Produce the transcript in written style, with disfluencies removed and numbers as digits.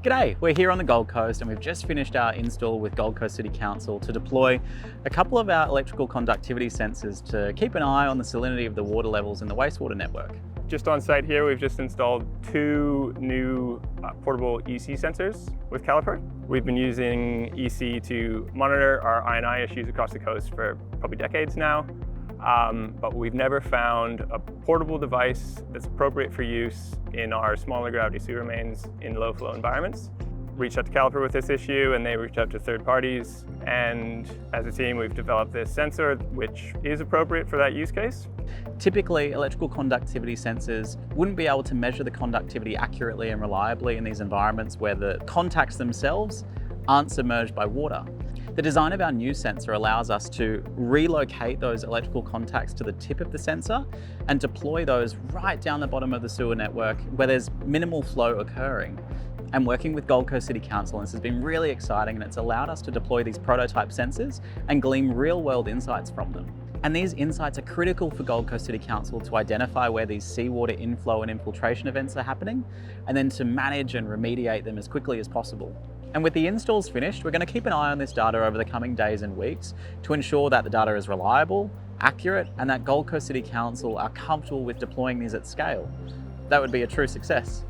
G'day, we're here on the Gold Coast and we've just finished our install with Gold Coast City Council to deploy a couple of our electrical conductivity sensors to keep an eye on the salinity of the water levels in the wastewater network. Just on site here, we've just installed two new portable EC sensors with caliper. We've been using EC to monitor our I&I issues across the coast for probably decades now, but we've never found a portable device that's appropriate for use in our smaller gravity sewer mains in low flow environments. Reached out to Caliper with this issue and they reached out to third parties, and as a team we've developed this sensor which is appropriate for that use case. Typically, electrical conductivity sensors wouldn't be able to measure the conductivity accurately and reliably in these environments where the contacts themselves aren't submerged by water. The design of our new sensor allows us to relocate those electrical contacts to the tip of the sensor and deploy those right down the bottom of the sewer network where there's minimal flow occurring. And working with Gold Coast City Council, this has been really exciting, and it's allowed us to deploy these prototype sensors and glean real-world insights from them. And these insights are critical for Gold Coast City Council to identify where these seawater inflow and infiltration events are happening, and then to manage and remediate them as quickly as possible. And with the installs finished, we're going to keep an eye on this data over the coming days and weeks to ensure that the data is reliable, accurate, and that Gold Coast City Council are comfortable with deploying these at scale. That would be a true success.